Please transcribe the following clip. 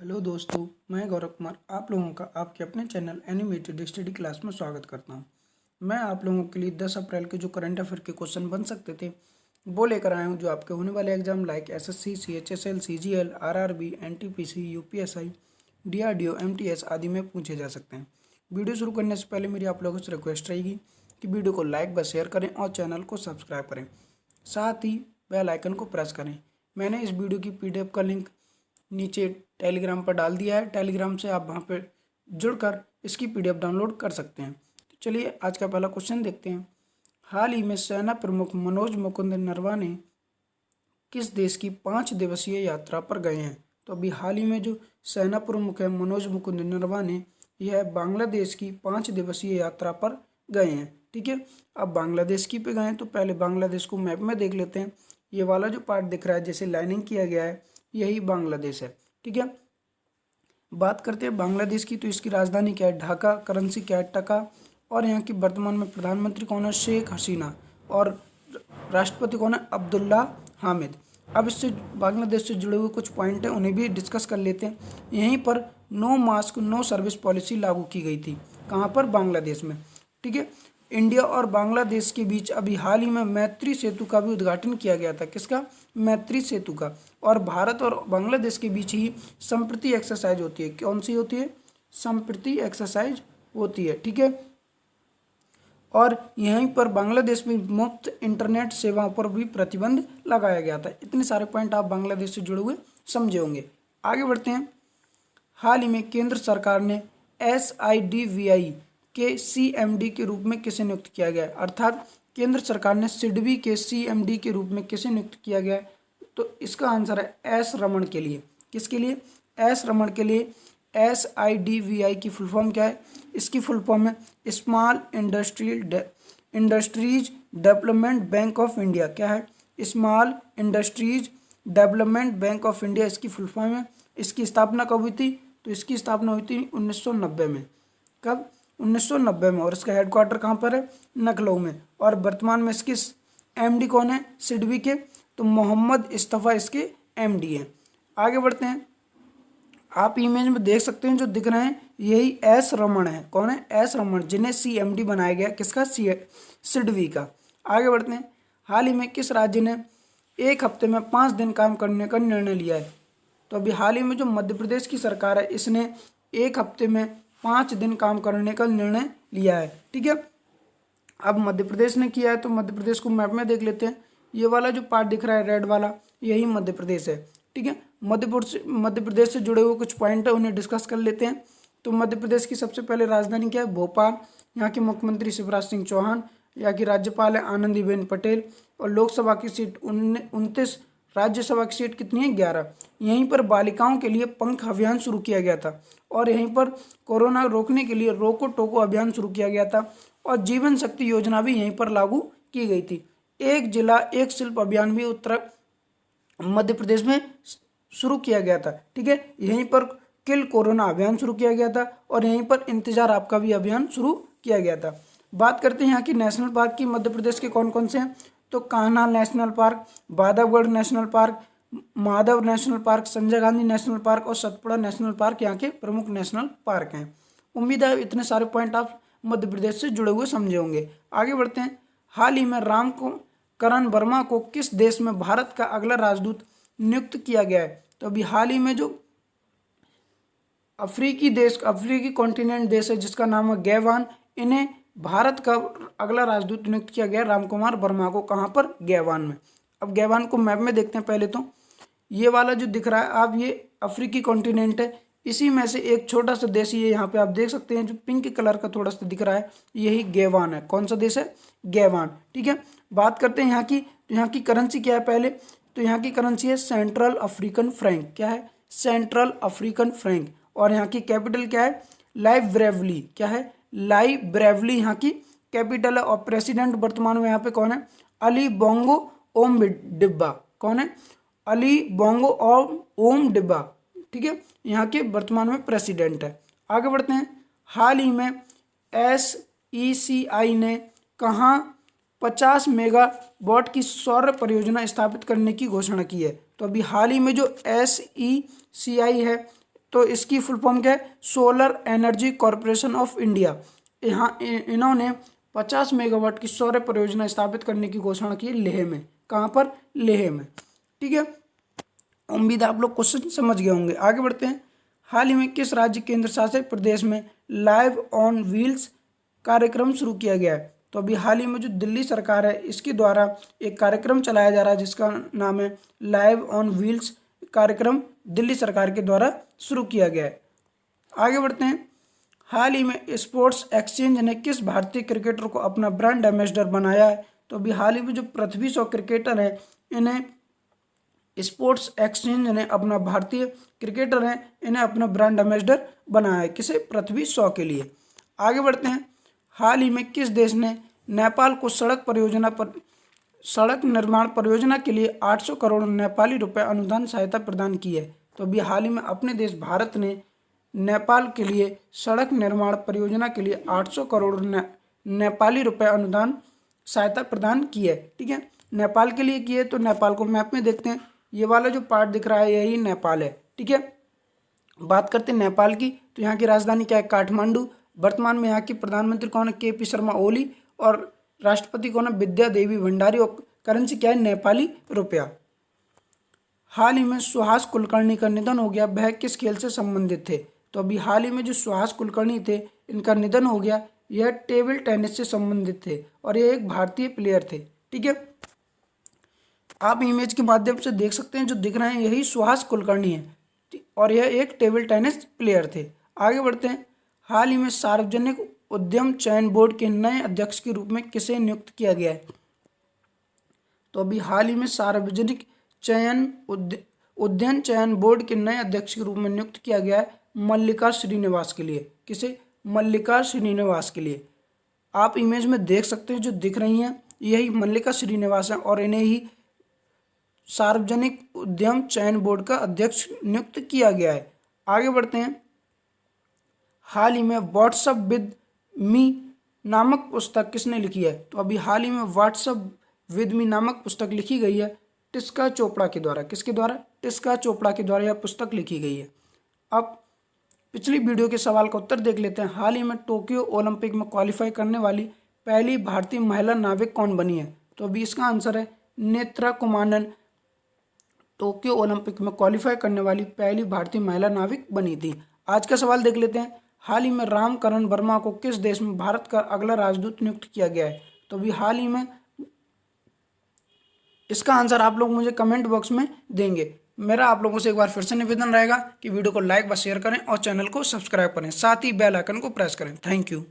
Hello दोस्तों, मैं गौरव कुमार आप लोगों का आपके अपने चैनल एनिमेटेड स्टडी क्लास में स्वागत करता हूं। मैं आप लोगों के लिए 10 अप्रैल के जो करंट अफेयर के क्वेश्चन बन सकते थे वो लेकर आया हूं, जो आपके होने वाले exam like SSC, CHSL, CGL, RRB, NTPC, UPSI, DRDO, MTS आदि में पूछे जा सकते हैं। वीडियो शुरू करने से पहले मेरी आप लोगों से रिक्वेस्ट रहेगी कि वीडियो को लाइक व शेयर करें और चैनल को सब्सक्राइब करें, साथ ही बेल आइकन को प्रेस करें। मैंने इस वीडियो की पीडीएफ का लिंक नीचे टेलीग्राम पर डाल दिया है। टेलीग्राम से आप वहाँ पर जुड़कर इसकी पीडीएफ डाउनलोड कर सकते हैं। तो चलिए आज का पहला क्वेश्चन देखते हैं। हाल ही में सेना प्रमुख मनोज मुकुंद नरवणे किस देश की 5 दिवसीय यात्रा पर गए हैं? तो अभी हाल ही में जो सेना प्रमुख है मनोज मुकुंद नरवणे, यह बांग्लादेश की 5 दिवसीय यात्रा पर गए हैं। ठीक है, अब बांग्लादेश की पे गए हैं तो पहले बांग्लादेश को मैप में देख लेते हैं। ये वाला जो पार्ट दिख रहा है जैसे लाइनिंग किया गया है, यही बांग्लादेश है। ठीक है, बात करते हैं बांग्लादेश की, तो इसकी राजधानी क्या है? ढाका। करेंसी क्या है? टका। और यहाँ की वर्तमान में प्रधानमंत्री कौन है? शेख हसीना। और राष्ट्रपति कौन है? अब्दुल्ला हामिद। अब इससे बांग्लादेश से जुड़े हुए कुछ पॉइंट हैं, उन्हें भी डिस्कस कर लेते हैं। यहीं पर no mask no service policy लागू की गई थी। कहाँ पर? बांग्लादेश में। ठीक है, इंडिया और बांग्लादेश के बीच अभी हाल ही में मैत्री सेतु का भी उद्घाटन किया गया था। किसका? मैत्री सेतु का। और भारत और बांग्लादेश के बीच ही संप्रति एक्सरसाइज होती है। कौन सी होती है? संप्रति एक्सरसाइज होती है। ठीक है, और यहीं पर बांग्लादेश में मुफ्त इंटरनेट सेवाओं पर भी प्रतिबंध लगाया गया था। इतने सारे पॉइंट आप बांग्लादेश से जुड़े हुए समझे होंगे। आगे बढ़ते हैं। हाल ही में केंद्र सरकार ने SIDBI के CMD के रूप में किसे नियुक्त किया गया है? अर्थात केंद्र सरकार ने सिडबी के CMD के रूप में किसे नियुक्त किया गया है? तो इसका आंसर है S रमन के लिए। किसके लिए? S रमन के लिए। SIDBI की फुल फॉर्म क्या है? इसकी फुल फॉर्म है small industries development bank of India. क्या है? Small industries development bank of India इसकी फुल फॉर्म है। इसकी स्थापना कब हुई थी? तो इसकी स्थापना हुई थी 1990 में। कब? 1990 में। और इसका हेडक्वार्टर कहाँ पर है? लखनऊ में। और वर्तमान में इसकी MD कौन है सिडबी के? तो मोहम्मद इस्तफा इसके MD हैं। आगे बढ़ते हैं। आप इमेज में देख सकते हैं जो दिख रहे हैं यही S रमन है। कौन है? S रमन, जिन्हें CMD बनाया गया। किसका? सिडबी का। आगे बढ़ते हैं। हाल ही में किस राज्य ने एक हफ्ते में 5 दिन काम करने का निर्णय लिया है? तो अभी हाल ही में जो मध्य प्रदेश की सरकार है, इसने एक हफ्ते में 5 दिन काम करने का निर्णय लिया है। ठीक है, अब मध्य प्रदेश ने किया है तो मध्य प्रदेश को मैप में देख लेते हैं। ये वाला जो पार्ट दिख रहा है रेड वाला, यही मध्य प्रदेश है। ठीक है, मध्य प्रदेश से जुड़े हुए कुछ पॉइंट है, उन्हें डिस्कस कर लेते हैं। तो मध्य प्रदेश की सबसे पहले राजधानी क्या है? भोपाल। यहाँ के मुख्यमंत्री शिवराज सिंह चौहान। यहाँ की राज्यपाल है आनंदीबेन पटेल। और लोकसभा की सीट 29, राज्यसभा की सीट कितनी है? 11। यहीं पर बालिकाओं के लिए पंख अभियान शुरू किया गया था। और यहीं पर कोरोना रोकने के लिए रोको टोको अभियान शुरू किया गया था। और जीवन शक्ति योजना भी यहीं पर लागू की गई थी। एक जिला एक शिल्प अभियान भी उत्तर मध्य प्रदेश में शुरू किया गया था। ठीक है, यहीं पर किल कोरोना अभियान शुरू किया गया था। और यहीं पर इंतजार आपका भी अभियान शुरू किया गया था। बात करते हैं यहाँ की नेशनल पार्क की। मध्य प्रदेश के कौन कौन से हैं? तो Kanha national park, Bandhavgarh national park, Madhav national park, Sanjay Gandhi national park और सतपुड़ा नेशनल पार्क यहाँ के प्रमुख नेशनल पार्क हैं। उम्मीद है इतने सारे पॉइंट आप मध्य प्रदेश से जुड़े हुए समझे होंगे। आगे बढ़ते हैं। हाल ही में करण वर्मा को किस देश में भारत का अगला राजदूत नियुक्त किया गया है? तो अभी हाल ही में जो अफ्रीकी कॉन्टिनेंट देश है जिसका नाम है गैवान, इन्हें भारत का अगला राजदूत नियुक्त किया गया रामकुमार वर्मा को। कहाँ पर? गैवान में। अब गैवान को मैप में देखते हैं पहले तो। ये वाला जो दिख रहा है आप, ये अफ्रीकी कॉन्टिनेंट है। इसी में से एक छोटा सा देश ये यहाँ पे आप देख सकते हैं जो पिंक कलर का थोड़ा सा दिख रहा है, यही गैवान है। कौन सा देश है? गैवान। ठीक है, बात करते हैं यहाँ की। तो यहाँ की करेंसी क्या है पहले? तो यहाँ की करेंसी है सेंट्रल अफ्रीकन फ्रैंक। क्या है? Central African Frank. और यहाँ की कैपिटल क्या है? लाइब्रेवली। क्या है? लाइब्रेवली यहाँ की कैपिटल है। और प्रेसिडेंट वर्तमान में यहाँ पे कौन है? अली बोंगो ओम डिब्बा। कौन है? अली बोंगो ओम डिब्बा। ठीक है, यहाँ के वर्तमान में प्रेसिडेंट है। आगे बढ़ते हैं। हाल ही में SECI ने कहाँ 50 मेगावाट की सौर परियोजना स्थापित करने की घोषणा की है? तो अभी हाल ही में जो SECI है, तो इसकी फुल फॉर्म क्या है? Solar energy corporation of India. यहाँ इन्होंने 50 मेगावाट की सौर परियोजना स्थापित करने की घोषणा की लेह में। कहाँ पर? लेह में। ठीक है, उम्मीद है आप लोग क्वेश्चन समझ गए होंगे। आगे बढ़ते हैं। हाल ही में किस राज्य केंद्र शासित प्रदेश में लाइव ऑन व्हील्स कार्यक्रम शुरू किया गया है? तो अभी हाल ही में जो दिल्ली सरकार है इसके द्वारा एक कार्यक्रम चलाया जा रहा है जिसका नाम है लाइव ऑन व्हील्स कार्यक्रम, दिल्ली सरकार के द्वारा शुरू किया गया है। आगे बढ़ते हैं। हाल ही में स्पोर्ट्स एक्सचेंज ने किस भारतीय क्रिकेटर को अपना ब्रांड एम्बेसडर बनाया है? तो अभी हाल ही में जो पृथ्वी शॉ क्रिकेटर है इन्हें स्पोर्ट्स एक्सचेंज ने अपना भारतीय क्रिकेटर हैं इन्हें अपना ब्रांड एम्बेसडर बनाया है। किसे? पृथ्वी शॉ के लिए। आगे बढ़ते हैं। हाल ही में किस देश ने नेपाल को सड़क निर्माण परियोजना के लिए 800 करोड़ नेपाली रुपए अनुदान सहायता प्रदान की है? तो अभी हाल ही में अपने देश भारत ने नेपाल के लिए सड़क निर्माण परियोजना के लिए 800 करोड़ नेपाली रुपए अनुदान सहायता प्रदान की है। ठीक है, नेपाल के लिए की है। तो नेपाल को मैप में देखते हैं, ये वाला जो पार्ट दिख रहा है यही नेपाल है। ठीक है, बात करते हैं नेपाल की। तो यहाँ की राजधानी क्या है? काठमांडू। वर्तमान में यहाँ की प्रधानमंत्री कौन है? के पी शर्मा ओली। और राष्ट्रपति कौन है? विद्या देवी भंडारी। और करेंसी क्या है? नेपाली रुपया। हाल ही में सुहास कुलकर्णी का निधन हो गया, वह किस खेल से संबंधित थे? तो अभी हाल ही में जो सुहास कुलकर्णी थे इनका निधन हो गया, यह टेबल टेनिस से संबंधित थे और यह एक भारतीय प्लेयर थे। ठीक है, आप इमेज के माध्यम से देख सकते हैं जो दिख रहे हैं यही सुहास कुलकर्णी है और यह एक टेबल टेनिस प्लेयर थे। आगे बढ़ते हैं। हाल ही में सार्वजनिक उद्यम चयन बोर्ड के नए अध्यक्ष के रूप में किसे नियुक्त किया गया है? तो अभी हाल ही में सार्वजनिक उद्यम चयन बोर्ड के नए अध्यक्ष के रूप में नियुक्त किया गया है मल्लिका श्रीनिवास के लिए। किसे? मल्लिका श्रीनिवास के लिए। आप इमेज में देख सकते हैं जो दिख रही हैं यही मल्लिका श्रीनिवास है और इन्हें ही सार्वजनिक उद्यम चयन बोर्ड का अध्यक्ष नियुक्त किया गया है। आगे बढ़ते हैं। हाल ही में व्हाट्सएप विद मी नामक पुस्तक किसने लिखी है? तो अभी हाल ही में व्हाट्सएप विद मी नामक पुस्तक लिखी गई है टिस्का चोपड़ा के द्वारा। किसके द्वारा? टिस्का चोपड़ा के द्वारा यह पुस्तक लिखी गई है। अब पिछली वीडियो के सवाल का उत्तर देख लेते हैं। हाल ही में टोक्यो ओलंपिक में क्वालिफाई करने वाली पहली भारतीय महिला नाविक कौन बनी है? तो अभी इसका आंसर है नेत्रा कुमारन। टोक्यो ओलंपिक में क्वालिफाई करने वाली पहली भारतीय महिला नाविक बनी थी। आज का सवाल देख लेते हैं। हाल ही में रामकरण वर्मा को किस देश में भारत का अगला राजदूत नियुक्त किया गया है? तो अभी हाल ही में इसका आंसर आप लोग मुझे कमेंट बॉक्स में देंगे। मेरा आप लोगों से एक बार फिर से निवेदन रहेगा कि वीडियो को लाइक व शेयर करें और चैनल को सब्सक्राइब करें, साथ ही बेल आइकन को प्रेस करें। Thank you.